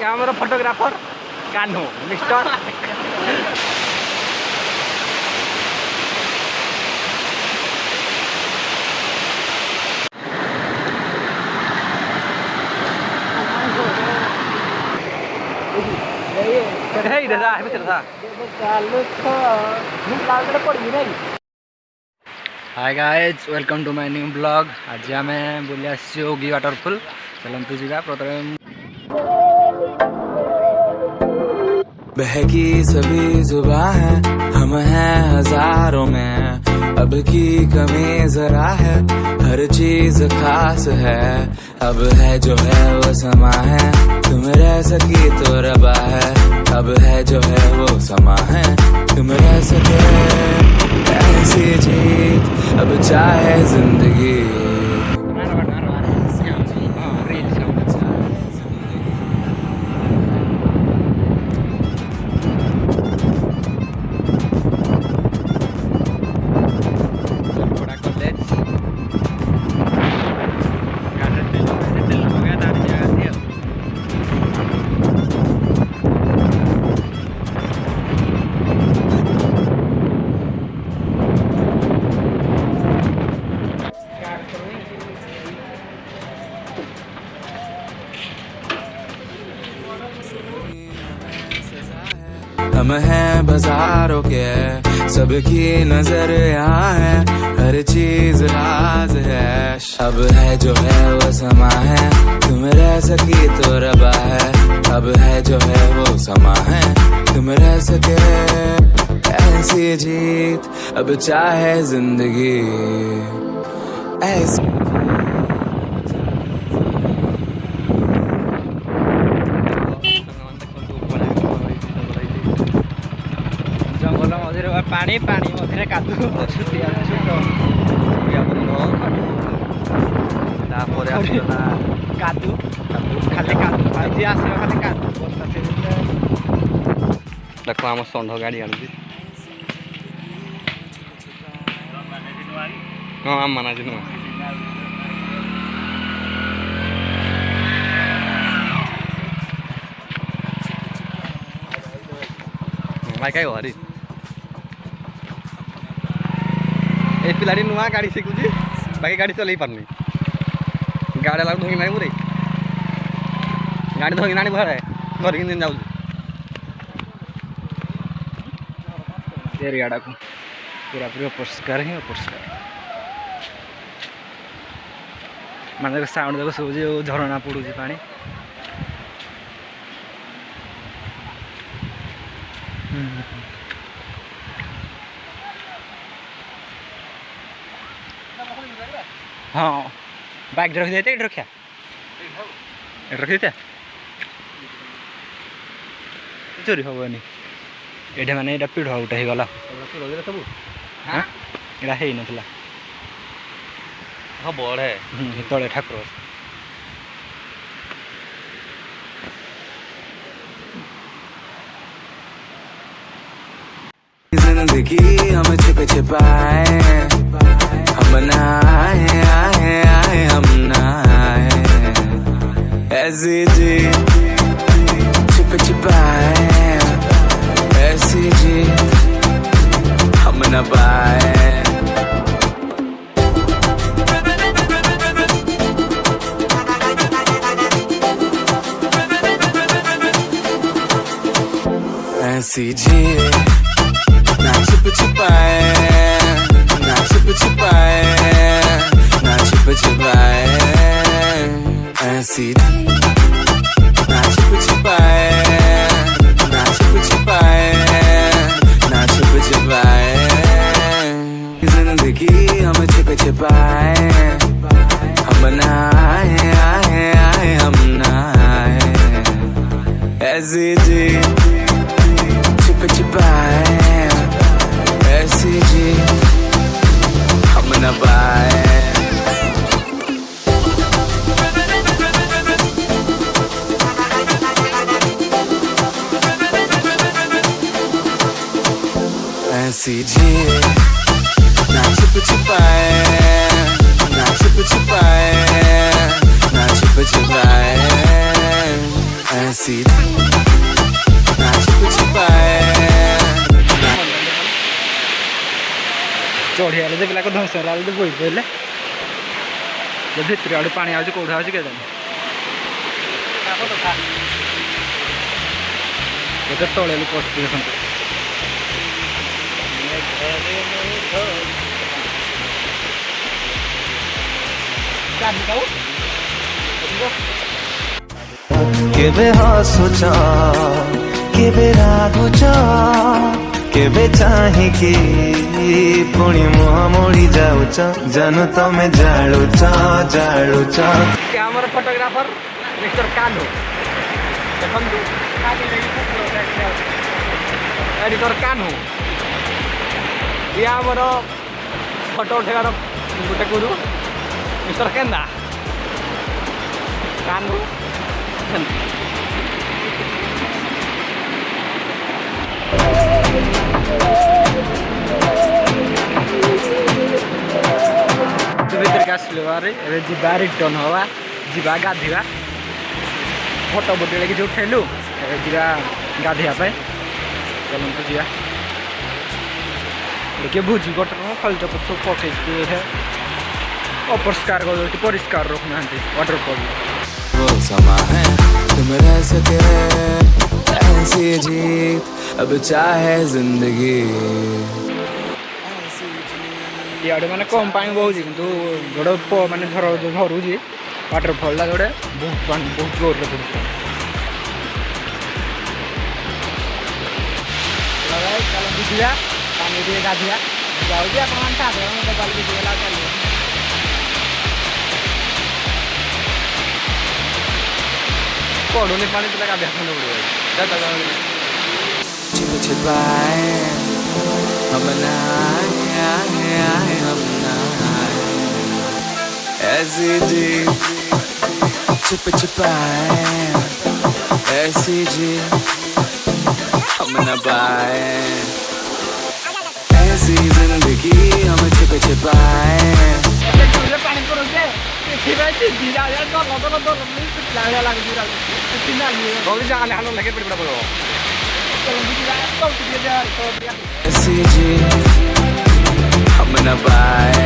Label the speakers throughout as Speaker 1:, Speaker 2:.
Speaker 1: आमर photographer Kanhu mister hi guys welcome to my new blog. आज आम बुले आसी वाटरफुल चलतु जा प्रथम
Speaker 2: बहकी सभी जुबा है हम हैं हजारों में, अब की कमी जरा है, हर चीज खास है। अब है जो है वो समा है, तुम रह सकी तो रबा है। अब है जो है वो समा है, तुम रह सके ऐसी जीत अब चाहे जिंदगी। हम हैं बाजारों के, सबकी नजर यहाँ है, हर चीज राज है। अब है जो है वो समा है, तुम रह सकी तो रबा है। अब है जो है वो समा है, तुम रह सके ऐसी जीत अब चाहे जिंदगी ऐसी।
Speaker 1: जंगल मझे पानी पानी मझे कादू कादू खाली कादू आज आस खाली कादू देख आम षंढ गाड़ी आनी हाँ आम माना जी भाई कहीं हरी ए पिलाड़ी नुआ गाड़ी शिखुची बाकी गाड़ी चल पारनी गाड़ी लाग धोई ना मुरे गाड़ी धोई ना भर धरिक दिन जाऊँ गाड़ा को पूरा पूरा परिष्कार ही अपरिष्कार मान देख साउंड देख सब झरणा पड़ू पानी हाँ बाइक रखी देते रखा रखी देते चोरी हेनी ये मैंने यहाँ पीढ़ गोटे हो गला सब हाँ यहाँ है ना हाँ बड़े तले ठाकुर
Speaker 2: जिंदगी हम छिप छिपाए, हम ना आए आए आए हम ना आए ऐसी जी छिप छिपाए, ऐसी जी हम न पाए। ऐसी जी ना छिप छिपाए, ना छिप छिपाए, ना छिप छिपाए ऐसी ना छिप छिपाए, ना छिप छिपाए, ना छिप छिपाए जिंदगी हम छिप छिपाए, हम ना आए आए आए हम ना आए ऐसी जी छिप छिपाए, ऐसी जी हम न पाए। ऐसी जी ना छिप छिपाए, ना छिप छिपाए, ना छिप छिपाए ऐसी ना छुप छुपाए
Speaker 1: चढ़ियाले जे पिला को धंस होला जे बोई पइले जे भितर आड़े पानी आउछ कोठा आउछ के जाने ये तले लो पोस्ट देखन
Speaker 3: केबे हसुच केबे रागुच केबे चाहिकी पुणी मुह मोड़ी जाऊच जानू तमे जालुच जालुच
Speaker 1: कैमरा फोटोग्राफर मिस्टर कान्हू देखंतु एडिटर कान्हू ये आमर फोटो उठेबार गोटे गुरु मिस्टर केंदा कान्हू भीतर का आसले जा रिटर्न हवा जा गाधोवा फोटो बोटे लगे जो उठेलु जा गाधोवा चलते जा देखिए भोजी गोटे खलच पथ पकई अपरिष्कार कर परिष्कार रखुना वाटरफॉल
Speaker 2: वो समा है तुम रह सके ऐसी जीत अब चाहे जिंदगी
Speaker 1: इे मैंने कम पानी बहुत कि गोटे मैंने झर जो झरुची वाटरफल गोटे बहुत पानी बहुत जोर से चलती जा पानी टे गाधिया जाऊँगी आप पड़ूनी पानी तो गाधिया पड़ो
Speaker 2: छुप छुपाए हम ऐसी जी छुप छुपाए ऐसी जी हम न पाए ऐसी जिंदगी हम छुप छुपाए ऐसी जी हम न पाए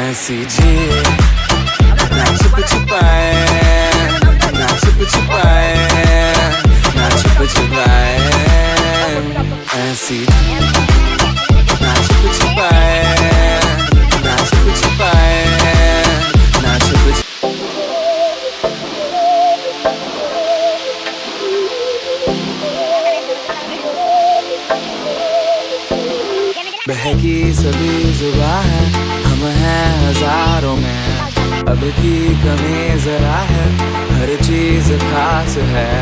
Speaker 2: ऐसी जी ना छुप छुपाए ना छुप छुपाए ना छुप छुपाए ऐसी ना छुप छुपाए ना छुप छुपाए ना छुप बहकी सभी जुबां है हम हैं हजारों में अब की कमी जरा है हर चीज खास है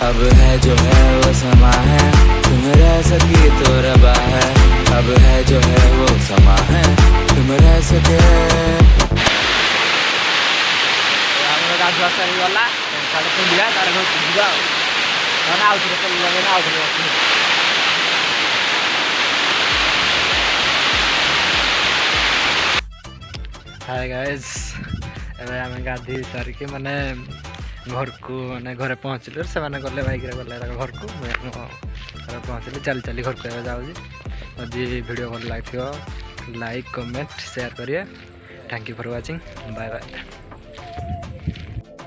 Speaker 2: अब है जो है वो समा है तुम रह सकी तो रबा है अब है जो है वो समा है तुम रह सके
Speaker 1: गाधुआ सरीगला साढ़े पिंधा तार घर पिंधा आउे चल आउे हाय गाइस एबे आम गाधी सारिके माने घर को माने घरे पहुँचलु से माने गले बाइक रे गले घर को घर पहुँचलु चल चली घर को जाऊँगी यदि वीडियो भल लगे लाइक कमेंट शेयर करिए thank you for watching bye bye.